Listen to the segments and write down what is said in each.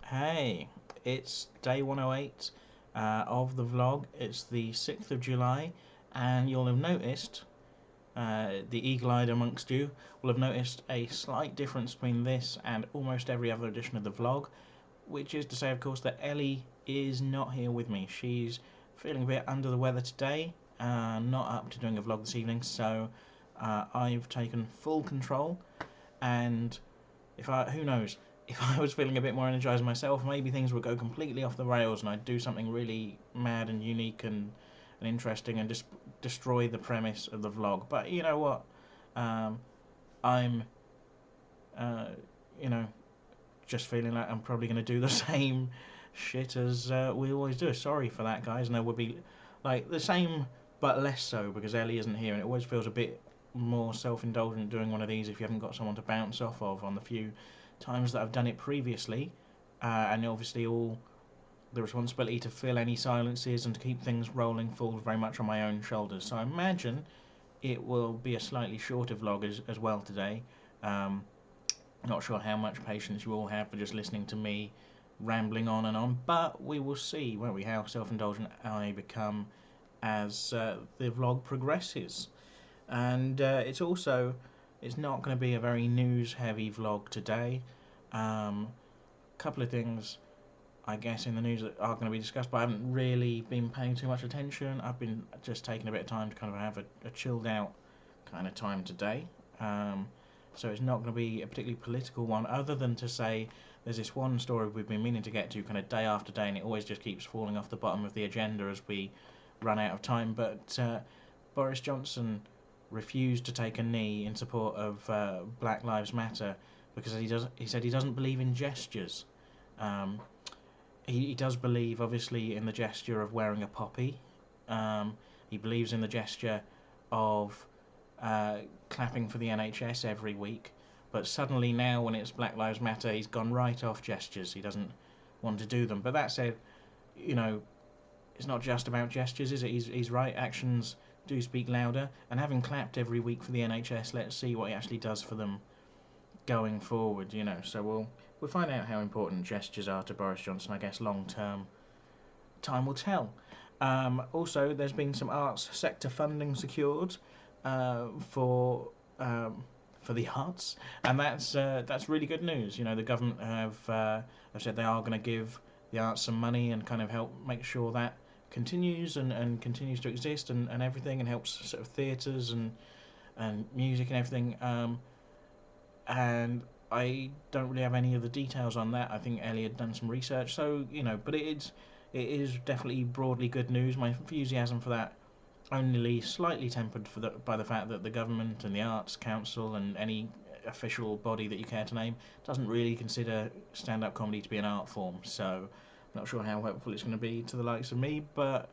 Hey, it's day 108 of the vlog. It's the 6th of July, and you'll have noticed, the eagle-eyed amongst you will have noticed a slight difference between this and almost every other edition of the vlog, which is to say, of course, that Ellie is not here with me. She's feeling a bit under the weather today, not up to doing a vlog this evening, so I've taken full control, and who knows, if I was feeling a bit more energized myself, maybe things would go completely off the rails and I'd do something really mad and unique and interesting and just destroy the premise of the vlog. But you know what? I'm, uh, you know, just feeling like I'm probably going to do the same shit as we always do. Sorry for that, guys. And there would be like the same, but less so because Ellie isn't here, and it always feels a bit more self-indulgent doing one of these if you haven't got someone to bounce off of on the few times that I've done it previously, and obviously all the responsibility to fill any silences and to keep things rolling falls very much on my own shoulders. So I imagine it will be a slightly shorter vlog as well today. Um, Not sure how much patience you all have for just listening to me rambling on and on, but we will see, won't we, how self-indulgent I become as the vlog progresses. And it's not going to be a very news-heavy vlog today. Couple of things, I guess, in the news that are going to be discussed, but I haven't really been paying too much attention. I've been just taking a bit of time to kind of have a chilled out kind of time today. So it's not going to be a particularly political one, other than to say there's this one story we've been meaning to get to kind of day after day, and it always just keeps falling off the bottom of the agenda as we run out of time. But Boris Johnson refused to take a knee in support of Black Lives Matter because he said he doesn't believe in gestures. Um, he does believe, obviously, in the gesture of wearing a poppy. He believes in the gesture of clapping for the NHS every week. But suddenly now, when it's Black Lives Matter, he's gone right off gestures. He doesn't want to do them. But that said, you know, it's not just about gestures, is it? He's right. Actions do speak louder. And having clapped every week for the NHS, let's see what he actually does for them going forward. You know, so we'll find out how important gestures are to Boris Johnson. I guess long term, time will tell. Also, there's been some arts sector funding secured for the arts, and that's really good news. You know, the government have said they are going to give the arts some money and kind of help make sure that continues and continues to exist and everything, and helps sort of theatres and music and everything. And I don't really have any of the details on that. I think Ellie had done some research, so you know, but it is definitely broadly good news. My enthusiasm for that only slightly tempered by the fact that the government and the Arts Council and any official body that you care to name doesn't really consider stand-up comedy to be an art form. So I'm not sure how helpful it's going to be to the likes of me, but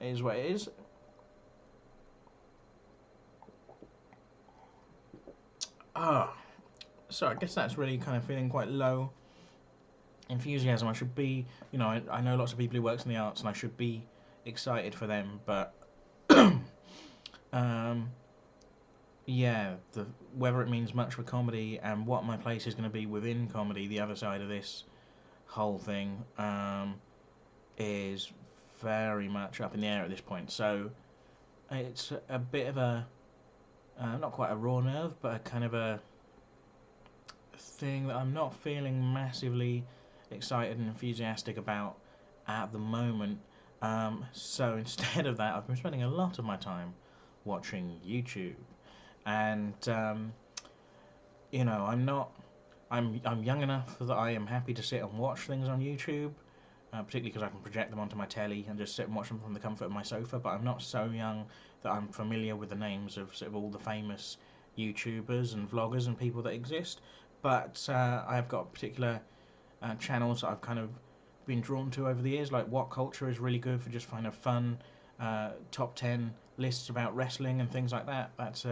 it is what it is. Ah, so I guess that's really kind of feeling quite low enthusiasm. I should be, you know, I know lots of people who works in the arts, and I should be excited for them, but um, yeah, whether it means much for comedy and what my place is going to be within comedy, the other side of this whole thing, is very much up in the air at this point. So it's a bit of a, not quite a raw nerve, but a kind of a thing that I'm not feeling massively excited and enthusiastic about at the moment. So instead of that, I've been spending a lot of my time watching YouTube, and you know, I'm young enough that I am happy to sit and watch things on YouTube, particularly because I can project them onto my telly and just sit and watch them from the comfort of my sofa. But I'm not so young that I'm familiar with the names of sort of all the famous YouTubers and vloggers and people that exist. But I've got particular channels that I've kind of been drawn to over the years. Like What Culture is really good for just kind of fun top 10 lists about wrestling and things like that. That's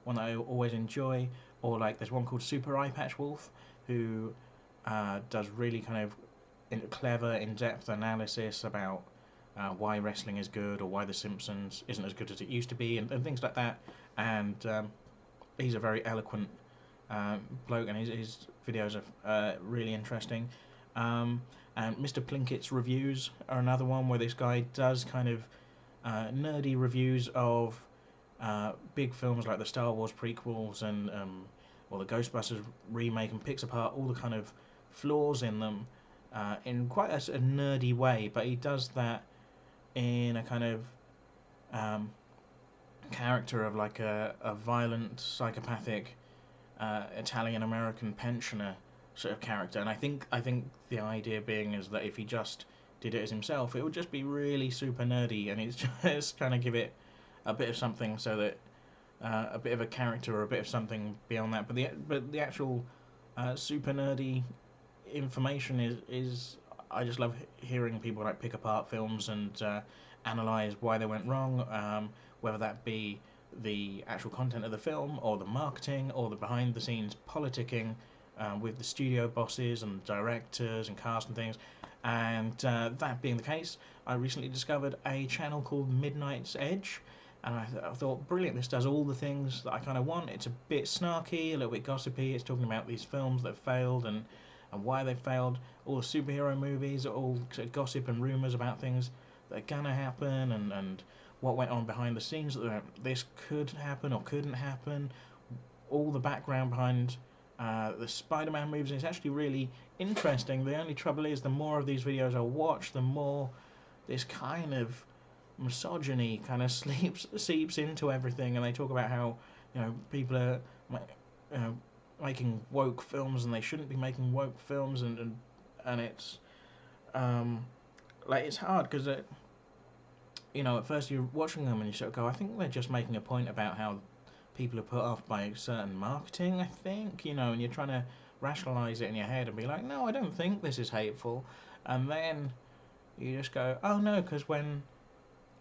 one that I always enjoy. Or like there's one called Super Eye Patch Wolf, who does really kind of clever, in-depth analysis about why wrestling is good or why The Simpsons isn't as good as it used to be, and things like that. And he's a very eloquent bloke, and his videos are really interesting. And Mr. Plinkett's reviews are another one where this guy does kind of nerdy reviews of big films like the Star Wars prequels and or the Ghostbusters remake, and picks apart all the kind of flaws in them in quite a nerdy way. But he does that in a kind of character of like a violent, psychopathic Italian American pensioner sort of character. And I think the idea being is that if he just did it as himself, it would just be really super nerdy, and he's just trying to give it a bit of something, so that a bit of a character or a bit of something beyond that. But the actual super nerdy information is I just love hearing people like pick apart films and analyze why they went wrong, whether that be the actual content of the film or the marketing or the behind the scenes politicking with the studio bosses and directors and cast and things. And that being the case, I recently discovered a channel called Midnight's Edge, and I thought, brilliant, this does all the things that I kind of want. It's a bit snarky, a little bit gossipy, it's talking about these films that failed and why they failed, all the superhero movies, all sort of gossip and rumours about things that are going to happen, and what went on behind the scenes, that this could happen or couldn't happen, all the background behind the Spider-Man movies. It's actually really interesting. The only trouble is, the more of these videos I watch, the more this kind of misogyny kind of seeps into everything, and they talk about how people are making woke films and they shouldn't be making woke films, and it's like, it's hard because at first you're watching them and you sort of go, I think they're just making a point about how people are put off by certain marketing, I think, and you're trying to rationalize it in your head and be like, no, I don't think this is hateful. And then you just go, oh no, because when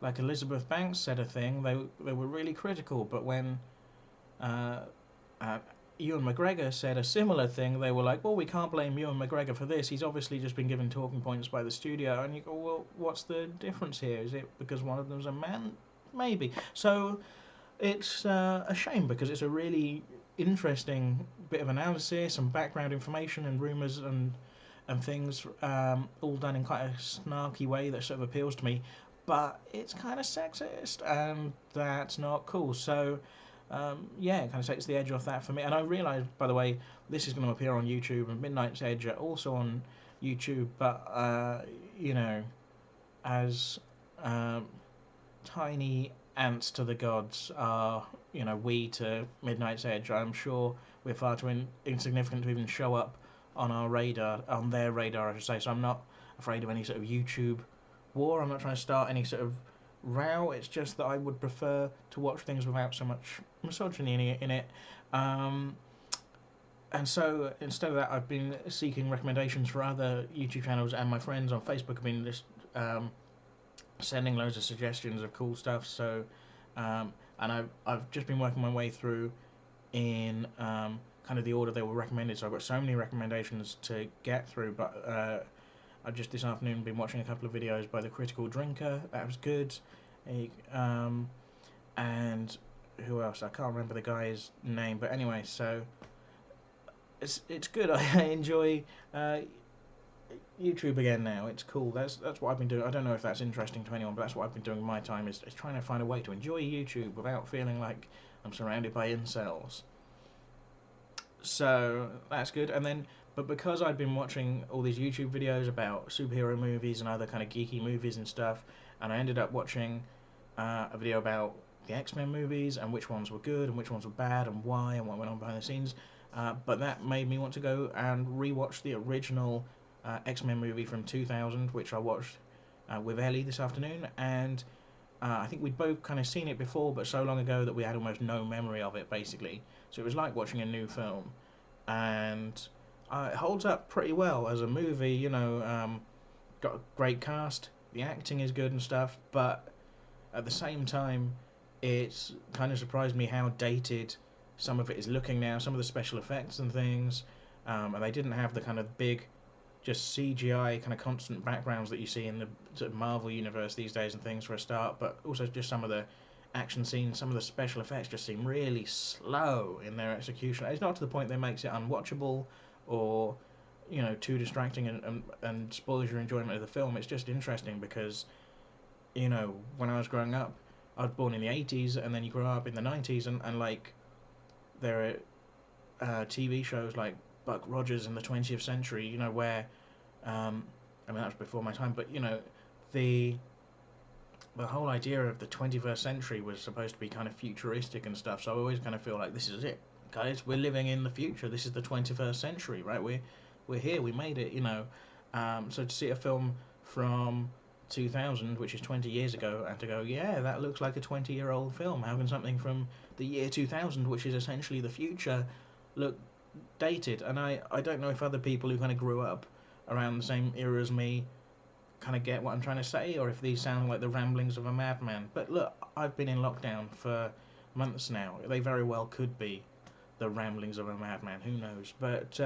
like Elizabeth Banks said a thing, they were really critical, but when Ewan McGregor said a similar thing, they were like, well, we can't blame Ewan McGregor for this, he's obviously just been given talking points by the studio. And you go, well, what's the difference here? Is it because one of them's a man? Maybe. So it's a shame, because it's a really interesting bit of analysis and background information and rumours and things, all done in quite a snarky way that sort of appeals to me. But it's kind of sexist, and that's not cool. So yeah, it kind of takes the edge off that for me. And I realised, by the way, this is going to appear on YouTube, and Midnight's Edge are also on YouTube, but as tiny ants to the gods are, we to Midnight's Edge, I'm sure we're far too insignificant to even show up on our radar, on their radar, I should say. So I'm not afraid of any sort of YouTube war. I'm not trying to start any sort of row. It's just that I would prefer to watch things without so much misogyny in it. And so instead of that, I've been seeking recommendations for other YouTube channels, and my friends on Facebook have been just sending loads of suggestions of cool stuff. So and I've just been working my way through in kind of the order they were recommended. So I've got so many recommendations to get through, but I've just this afternoon been watching a couple of videos by the Critical Drinker. That was good. And who else? I can't remember the guy's name, but anyway, so it's good. I enjoy YouTube again now. It's cool. That's what I've been doing. I don't know if that's interesting to anyone, but that's what I've been doing in my time, is trying to find a way to enjoy YouTube without feeling like I'm surrounded by incels. So that's good. And then, but because I'd been watching all these YouTube videos about superhero movies and other kind of geeky movies and stuff, and I ended up watching a video about the X-Men movies and which ones were good and which ones were bad and why and what went on behind the scenes. But that made me want to go and rewatch the original X-Men movie from 2000, which I watched with Ellie this afternoon. And I think we'd both kind of seen it before, but so long ago that we had almost no memory of it, basically. So it was like watching a new film. And it holds up pretty well as a movie, got a great cast, the acting is good and stuff, but at the same time, it's kind of surprised me how dated some of it is looking now, some of the special effects and things, and they didn't have the kind of big, just CGI kind of constant backgrounds that you see in the sort of Marvel universe these days and things, for a start, but also just some of the action scenes, some of the special effects just seem really slow in their execution. It's not to the point that makes it unwatchable or too distracting and spoils your enjoyment of the film. It's just interesting because when I was growing up, I was born in the 80s, and then you grow up in the 90s, and like there are TV shows like Buck Rogers in the 20th century, where I mean that was before my time, but the the whole idea of the 21st century was supposed to be kind of futuristic and stuff. So I always kind of feel like this is it, guys. We're living in the future. This is the 21st century, right? We're here. We made it. So to see a film from 2000, which is 20 years ago, and to go, yeah, that looks like a 20-year-old film. How can something from the year 2000, which is essentially the future, look dated? And I don't know if other people who kind of grew up around the same era as me kind of get what I'm trying to say, or if these sound like the ramblings of a madman. But look, I've been in lockdown for months now. They very well could be the ramblings of a madman. Who knows? But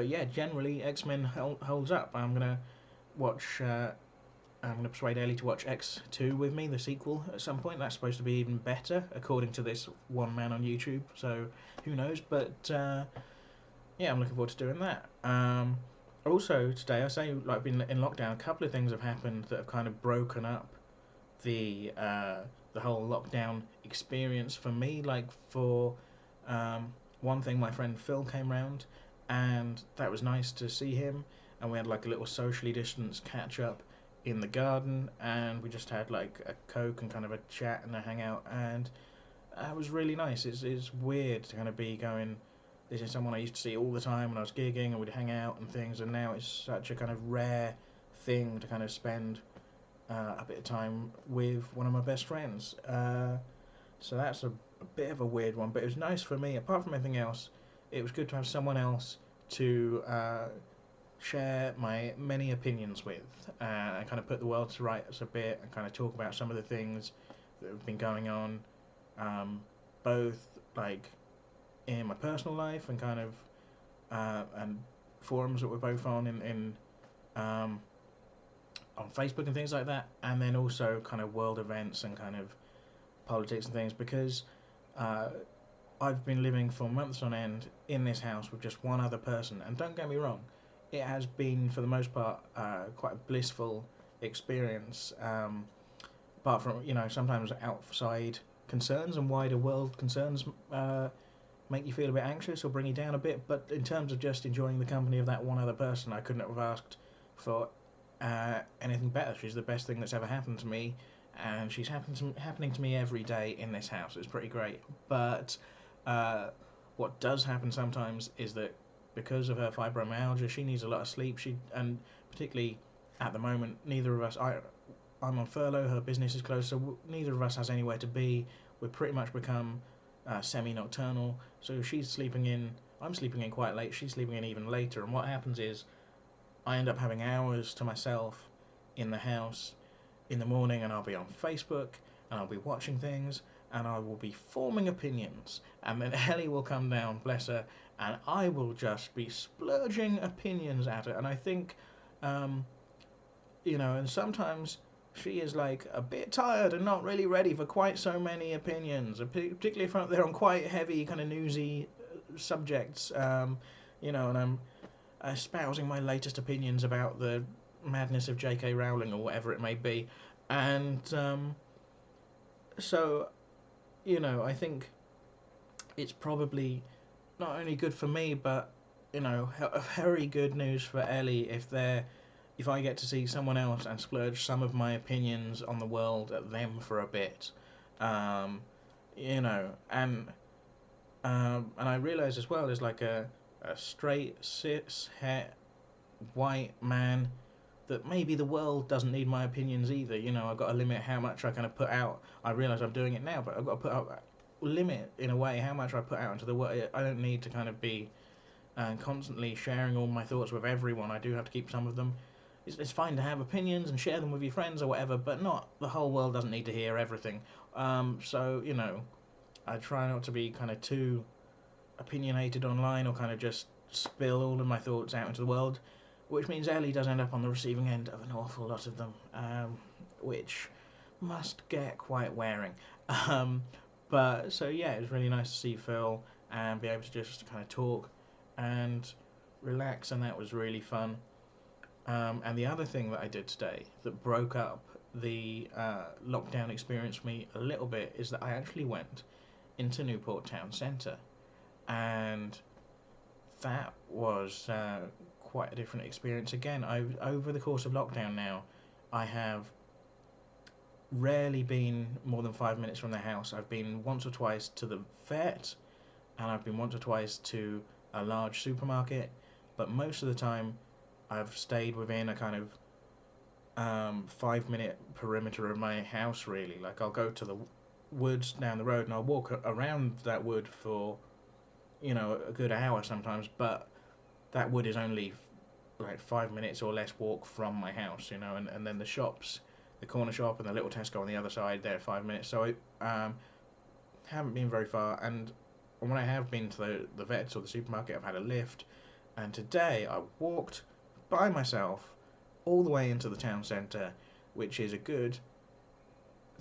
yeah, generally X-Men holds up. Watch. I'm gonna persuade Ellie to watch X2 with me, the sequel, at some point. That's supposed to be even better, according to this one man on YouTube. So who knows? But yeah, I'm looking forward to doing that. Also today, I say like been in lockdown. A couple of things have happened that have kind of broken up the whole lockdown experience for me. Like for one thing, my friend Phil came round, and that was nice to see him. And we had like a little socially distanced catch up in the garden, and we just had like a Coke and kind of a chat and a hangout, and it was really nice. It's weird to kind of be going, this is someone I used to see all the time when I was gigging and we'd hang out and things, and now it's such a kind of rare thing to kind of spend a bit of time with one of my best friends. So that's a bit of a weird one, but it was nice for me. Apart from anything else, it was good to have someone else to share my many opinions with, and kind of put the world to rights a bit, and kind of talk about some of the things that have been going on, both like in my personal life and kind of and forums that we're both on in on Facebook and things like that, and then also kind of world events and kind of politics and things, because I've been living for months on end in this house with just one other person, and don't get me wrong, it has been for the most part quite a blissful experience, apart from sometimes outside concerns and wider world concerns make you feel a bit anxious or bring you down a bit. But in terms of just enjoying the company of that one other person, I couldn't have asked for anything better. She's the best thing that's ever happened to me, and she's happening to me every day in this house. It's pretty great. But what does happen sometimes is that because of her fibromyalgia, she needs a lot of sleep. And particularly at the moment, neither of us. I'm on furlough. Her business is closed, so neither of us has anywhere to be. We've pretty much become semi-nocturnal. So she's sleeping in. I'm sleeping in quite late. She's sleeping in even later. And what happens is, I end up having hours to myself in the house in the morning, and I'll be on Facebook and I'll be watching things, and I will be forming opinions, and then Ellie will come down, bless her, and I will just be splurging opinions at her. And I think, and sometimes she is like a bit tired and not really ready for quite so many opinions, particularly if they're on quite heavy kind of newsy subjects, and I'm espousing my latest opinions about the madness of J.K. Rowling or whatever it may be. And so, I think it's probably not only good for me, but very good news for Ellie if I get to see someone else and splurge some of my opinions on the world at them for a bit, and I realise as well, there's like a straight cis het white man that maybe the world doesn't need my opinions either. I've got to limit how much I kind of put out. I realise I'm doing it now, but I've got to limit in a way how much I put out into the world. I don't need to kind of be constantly sharing all my thoughts with everyone. I do have to keep some of them. It's fine to have opinions and share them with your friends or whatever, but not the whole world doesn't need to hear everything. So I try not to be kind of too opinionated online, or kind of just spill all of my thoughts out into the world, which means Ellie does end up on the receiving end of an awful lot of them, which must get quite wearing. But so yeah, it was really nice to see Phil and be able to just kind of talk, and relax, and that was really fun. And the other thing that I did today that broke up the lockdown experience for me a little bit is that I actually went into Newport town centre, and that was quite a different experience. Again, over the course of lockdown now, I have rarely been more than 5 minutes from the house. I've been once or twice to the vet, and I've been once or twice to a large supermarket, but most of the time I've stayed within a kind of 5 minute perimeter of my house, really. Like, I'll go to the woods down the road and I'll walk around that wood for, a good hour sometimes, but that wood is only like 5 minutes or less walk from my house, and then the shops, the corner shop and the little Tesco on the other side, they're 5 minutes. So I haven't been very far, and when I have been to the vets or the supermarket, I've had a lift, and today I walked by myself all the way into the town centre, which is a good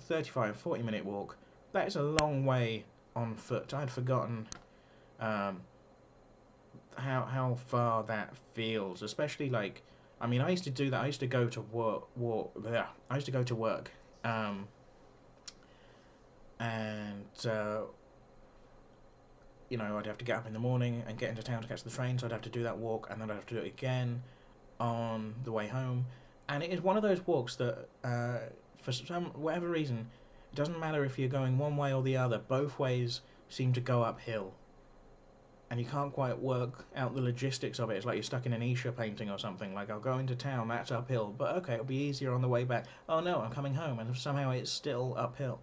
35-40 minute walk. That is a long way on foot. I'd forgotten how far that feels, especially like, I mean, I used to do that. I used to go to I used to go to work, and I'd have to get up in the morning and get into town to catch the train, so I'd have to do that walk, and then I'd have to do it again on the way home. And it is one of those walks that, for whatever reason, it doesn't matter if you're going one way or the other, both ways seem to go uphill. And you can't quite work out the logistics of it. It's like you're stuck in an Escher painting or something. Like, I'll go into town, that's uphill, but okay, it'll be easier on the way back. Oh no, I'm coming home, and somehow it's still uphill.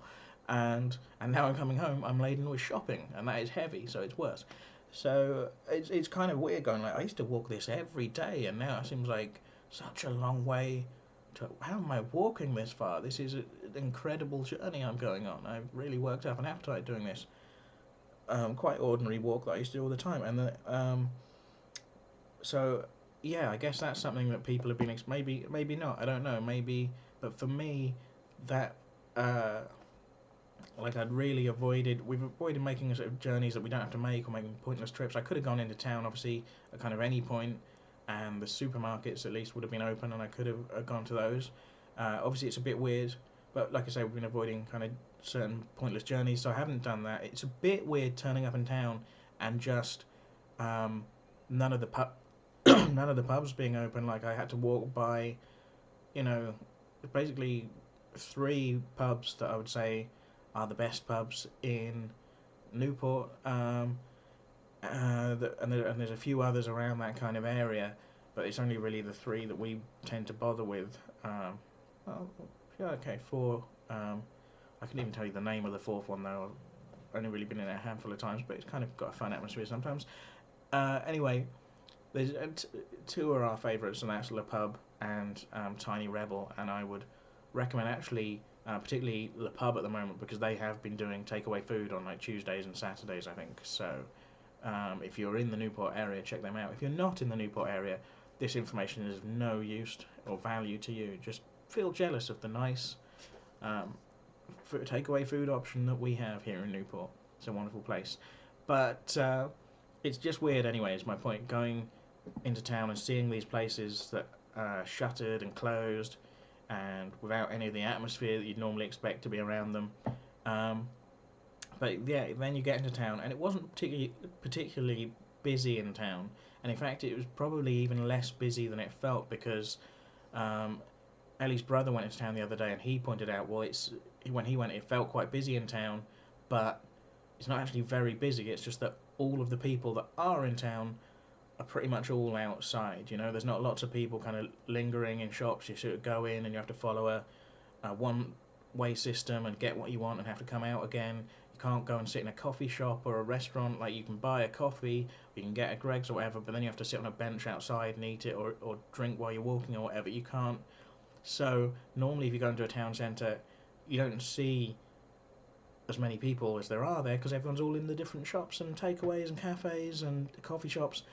And now I'm coming home, I'm laden with shopping, and that is heavy, so it's worse. So it's kind of weird going like, I used to walk this every day, and now it seems like such a long way. How am I walking this far? This is an incredible journey I'm going on. I've really worked up an appetite doing this. Quite ordinary walk that I used to do all the time, and so yeah, I guess that's something that people have been maybe not. I don't know, maybe, but for me, that like we've avoided making sort of journeys that we don't have to make, or making pointless trips. I could have gone into town, obviously, at kind of any point, and the supermarkets at least would have been open, and I could have gone to those. Obviously, it's a bit weird, but like I say, we've been avoiding kind of certain pointless journeys, so I haven't done that. It's a bit weird turning up in town and just none of the none of the pubs being open. Like, I had to walk by, basically 3 pubs that I would say are the best pubs in Newport, and there's a few others around that kind of area, but it's only really the 3 that we tend to bother with. Well, yeah, okay, 4. I couldn't even tell you the name of the 4th one though. I've only really been in it a handful of times, but it's kind of got a fun atmosphere sometimes. Anyway, there's 2 are our favourites, and that's Le Pub and Tiny Rebel, and I would recommend actually, particularly Le Pub at the moment, because they have been doing takeaway food on like Tuesdays and Saturdays, I think. So if you're in the Newport area, check them out. If you're not in the Newport area, this information is of no use or value to you. Just feel jealous of the nice takeaway food option that we have here in Newport. It's a wonderful place. But it's just weird anyway, is my point, going into town and seeing these places that are shuttered and closed and without any of the atmosphere that you'd normally expect to be around them. But yeah, then you get into town, and it wasn't particularly busy in town, and in fact it was probably even less busy than it felt, because Ellie's brother went into town the other day, and he pointed out, well, when he went, it felt quite busy in town, but it's not actually very busy. It's just that all of the people that are in town are pretty much all outside. There's not lots of people kind of lingering in shops. You sort of go in and you have to follow a one-way system and get what you want and have to come out again. You can't go and sit in a coffee shop or a restaurant. Like, you can buy a coffee, you can get a Greggs or whatever, but then you have to sit on a bench outside and eat it, or drink while you're walking or whatever. You can't. So normally if you go into a town centre, you don't see as many people as there are there, because everyone's all in the different shops and takeaways and cafes and coffee shops.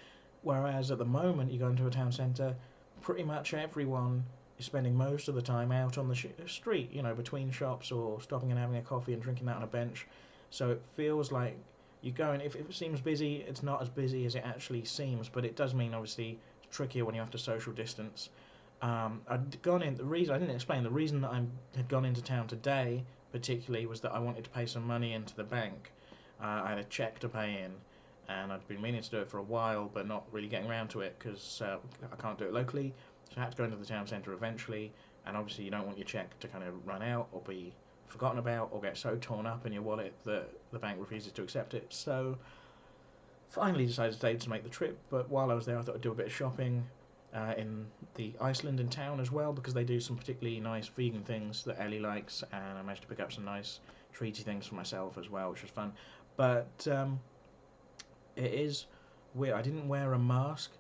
Whereas at the moment you go into a town centre, pretty much everyone is spending most of the time out on the street, between shops, or stopping and having a coffee and drinking that on a bench. So it feels like You go in, if it seems busy, it's not as busy as it actually seems, but it does mean obviously it's trickier when you have to social distance. I'd gone in. The reason I didn't explain, the reason that I had gone into town today, particularly, was that I wanted to pay some money into the bank. I had a cheque to pay in, and I'd been meaning to do it for a while, but not really getting around to it because I can't do it locally. So I had to go into the town centre eventually, and obviously you don't want your cheque to kind of run out or be forgotten about or get so torn up in your wallet that the bank refuses to accept it. So finally decided to make the trip, but while I was there I thought I'd do a bit of shopping in the Iceland in town as well, because they do some particularly nice vegan things that Ellie likes, and I managed to pick up some nice treaty things for myself as well, which was fun. But it is weird. I didn't wear a mask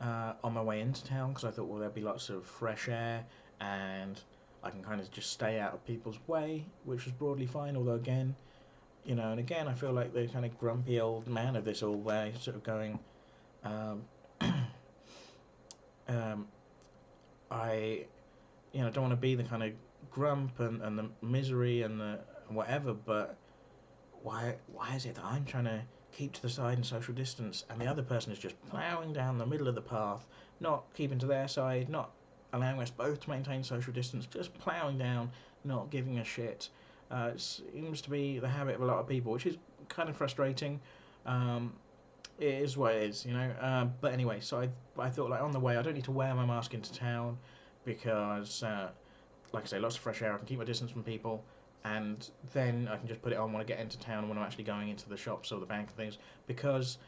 on my way into town because I thought, well, there'd be lots of fresh air and I can kind of just stay out of people's way, which was broadly fine. Although again, and again, I feel like the kind of grumpy old man of this all, where he's sort of going, um, um, I, don't want to be the kind of grump and the misery and the whatever, but why is it that I'm trying to keep to the side and social distance, and the other person is just ploughing down the middle of the path, not keeping to their side, not allowing us both to maintain social distance, just ploughing down, not giving a shit. It seems to be the habit of a lot of people, which is kind of frustrating. It is what it is. But anyway, so I thought, like, on the way, I don't need to wear my mask into town because, like I say, lots of fresh air. I can keep my distance from people, and then I can just put it on when I get into town, when I'm actually going into the shops or the bank and things. Because,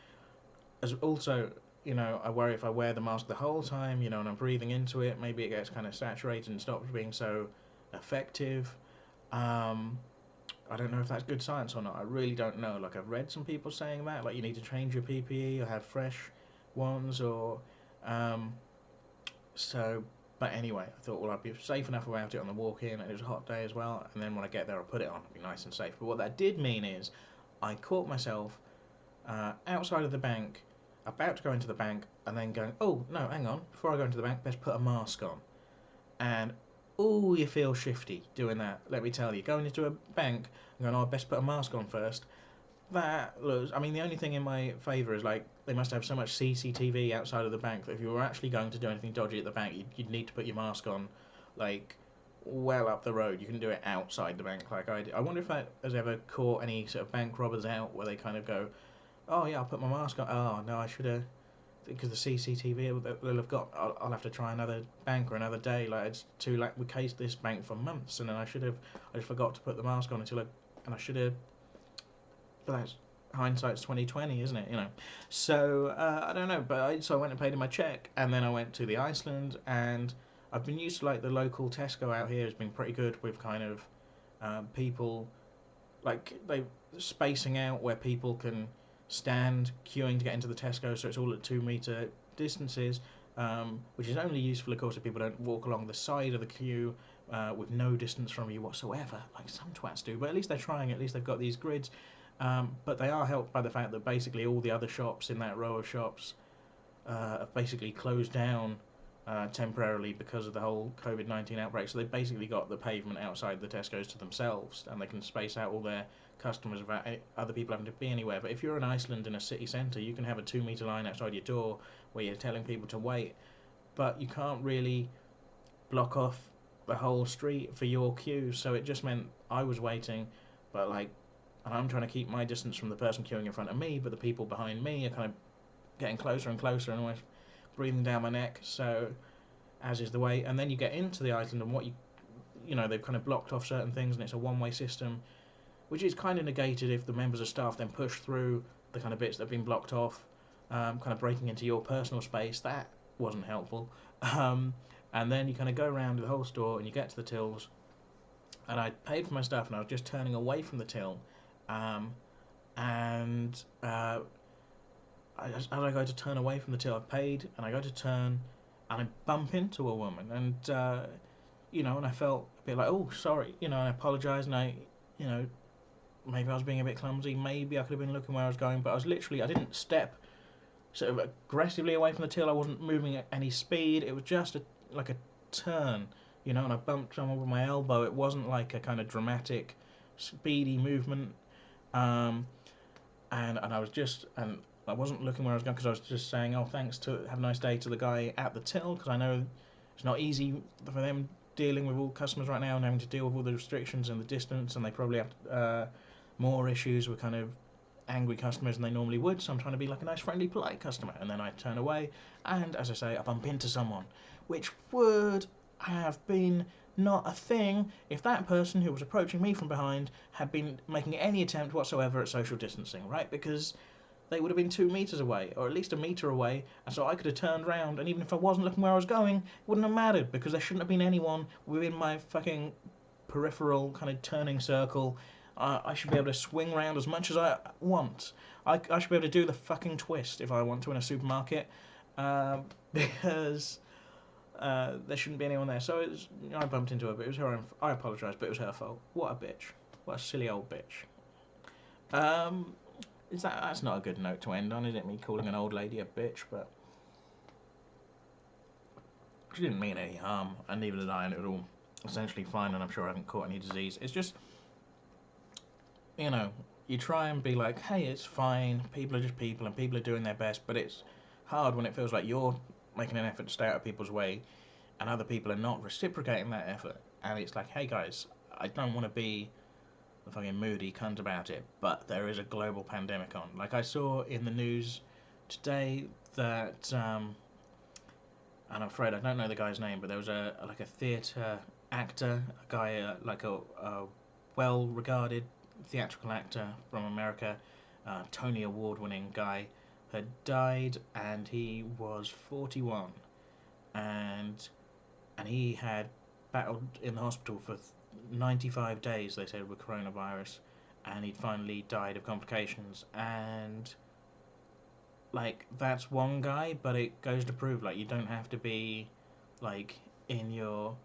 as also, I worry if I wear the mask the whole time, and I'm breathing into it, maybe it gets kind of saturated and stops being so effective. I don't know if that's good science or not. I really don't know. Like, I've read some people saying that, like, you need to change your PPE or have fresh ones, or so. But anyway, I thought, well, I'd be safe enough about it on the walk in, and it was a hot day as well. And then when I get there, I'll put it on. It'll be nice and safe. But what that did mean is, I caught myself outside of the bank, about to go into the bank, and then going, oh no, hang on, before I go into the bank, best put a mask on. And oh, you feel shifty doing that. Let me tell you, going into a bank and going, oh, I best put a mask on first. That looks. I mean, the only thing in my favour is, like, they must have so much CCTV outside of the bank that if you were actually going to do anything dodgy at the bank, you'd need to put your mask on, like, well up the road. You can do it outside the bank, like I did. I wonder if that has ever caught any sort of bank robbers out, where they kind of go, oh yeah, I'll put my mask on. Oh no, I should have, because the CCTV they'll have got. I'll have to try another bank or another day. Like, it's too late. We cased this bank for months, and then I just forgot to put the mask on and I should have. But that's hindsight's 2020, isn't it? So I don't know, but so I went and paid in my check, and then I went to the Iceland, and I've been used to, like, the local Tesco out here has been pretty good with kind of people, like, they spacing out where people can stand queuing to get into the Tesco, so it's all at 2 metre distances, which is only useful, of course, if people don't walk along the side of the queue with no distance from you whatsoever, like some twats do. But at least they're trying. At least they've got these grids. But they are helped by the fact that basically all the other shops in that row of shops have basically closed down temporarily because of the whole COVID-19 outbreak. So they've basically got the pavement outside the Tesco's to themselves, and they can space out all their customers without other people having to be anywhere. But if you're in Iceland in a city centre, you can have a 2 metre line outside your door where you're telling people to wait, but you can't really block off the whole street for your queue. So it just meant I was waiting, but, like, and I'm trying to keep my distance from the person queuing in front of me, but the people behind me are kind of getting closer and closer and almost breathing down my neck. So, as is the way. And then you get into the Iceland, and they've kind of blocked off certain things, and it's a one-way system, which is kind of negated if the members of staff then push through the kind of bits that have been blocked off, kind of breaking into your personal space. That wasn't helpful. And then you kind of go around the whole store, and you get to the tills, and I paid for my stuff, and I was just turning away from the till, and as I go to turn away from the till, I've paid, and I go to turn, and I bump into a woman, and and I felt a bit like, oh, sorry, and I apologise, and maybe I was being a bit clumsy, maybe I could have been looking where I was going, but I didn't step sort of aggressively away from the till, I wasn't moving at any speed, it was just like a turn, and I bumped someone with my elbow. It wasn't like a kind of dramatic, speedy movement. and I wasn't looking where I was going because I was just saying, oh, thanks, to have a nice day to the guy at the till, because I know it's not easy for them dealing with all customers right now and having to deal with all the restrictions and the distance, and they probably have more issues with kind of angry customers than they normally would. So I'm trying to be like a nice, friendly, polite customer, and then I turn away, and as I say, I bump into someone, which would have been not a thing if that person who was approaching me from behind had been making any attempt whatsoever at social distancing, right? Because they would have been 2 meters away, or at least a meter away, and so I could have turned around, and even if I wasn't looking where I was going, it wouldn't have mattered, because there shouldn't have been anyone within my fucking peripheral kind of turning circle. I should be able to swing around as much as I want. I should be able to do the fucking twist if I want to in a supermarket, because there shouldn't be anyone there. So I bumped into her, but it was her own. I apologise, but it was her fault. What a bitch. What a silly old bitch. That's not a good note to end on, is it? Me calling an old lady a bitch, but she didn't mean any harm, and neither did I, and it was all essentially fine, and I'm sure I haven't caught any disease. It's just, you try and be like, hey, it's fine, people are just people, and people are doing their best, but it's hard when it feels like you're making an effort to stay out of people's way, and other people are not reciprocating that effort, and it's like, hey guys, I don't want to be a fucking moody cunt about it, but there is a global pandemic on. Like, I saw in the news today that, and I'm afraid I don't know the guy's name, but there was a theatre actor, a guy, like a well-regarded theatrical actor from America, Tony Award-winning guy, had died, and he was 41, and he had battled in the hospital for 95 days, they said, with coronavirus, and he'd finally died of complications. And like, that's one guy, but it goes to prove, like, you don't have to be like in your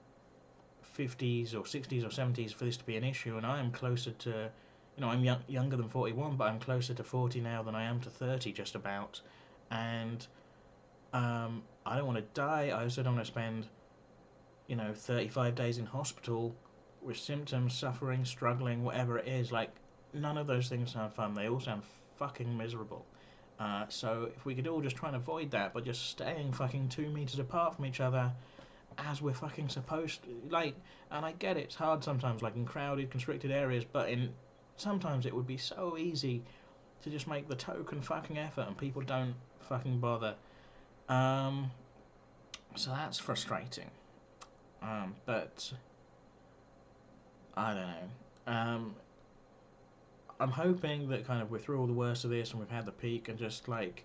50s or 60s or 70s for this to be an issue. And I am closer to, I'm younger than 41, but I'm closer to 40 now than I am to 30, just about. And I don't want to die. I also don't want to spend 35 days in hospital with symptoms, suffering, struggling, whatever it is. Like, none of those things sound fun. They all sound fucking miserable. So if we could all just try and avoid that by just staying fucking 2 meters apart from each other, as we're fucking supposed to, like, and I get it's hard sometimes, like in crowded, constricted areas, but sometimes it would be so easy to just make the token fucking effort, and people don't fucking bother. So that's frustrating. But I don't know. I'm hoping that kind of we're through all the worst of this and we've had the peak, and just like,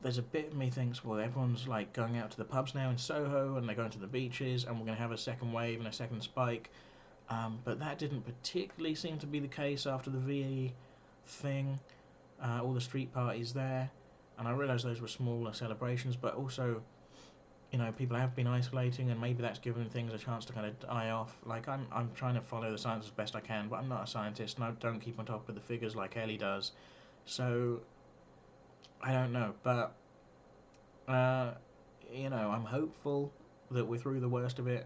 there's a bit of me thinks, well, everyone's like going out to the pubs now in Soho, and they're going to the beaches, and we're going to have a second wave and a second spike. But that didn't particularly seem to be the case after the VE thing, all the street parties there, and I realise those were smaller celebrations, but also, people have been isolating, and maybe that's given things a chance to kind of die off. Like, I'm trying to follow the science as best I can, but I'm not a scientist, and I don't keep on top of the figures like Ellie does. So, I don't know, but, I'm hopeful that we're through the worst of it,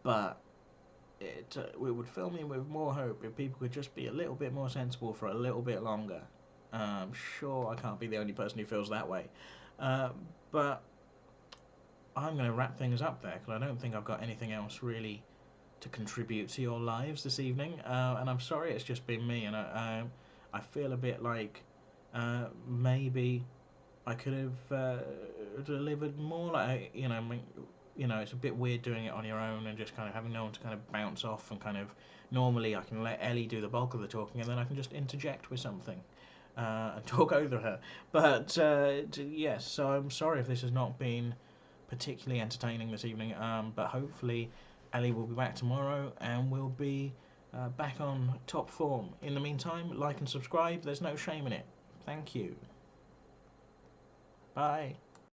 but it would fill me with more hope if people could just be a little bit more sensible for a little bit longer. Sure, I can't be the only person who feels that way, but I'm going to wrap things up there, because I don't think I've got anything else really to contribute to your lives this evening, and I'm sorry it's just been me, and I feel a bit like maybe I could have delivered more. Like, it's a bit weird doing it on your own and just kind of having no one to kind of bounce off, and kind of normally I can let Ellie do the bulk of the talking, and then I can just interject with something and talk over her. But yes, so I'm sorry if this has not been particularly entertaining this evening, but hopefully Ellie will be back tomorrow and we'll be back on top form. In the meantime, like and subscribe, there's no shame in it. Thank you. Bye.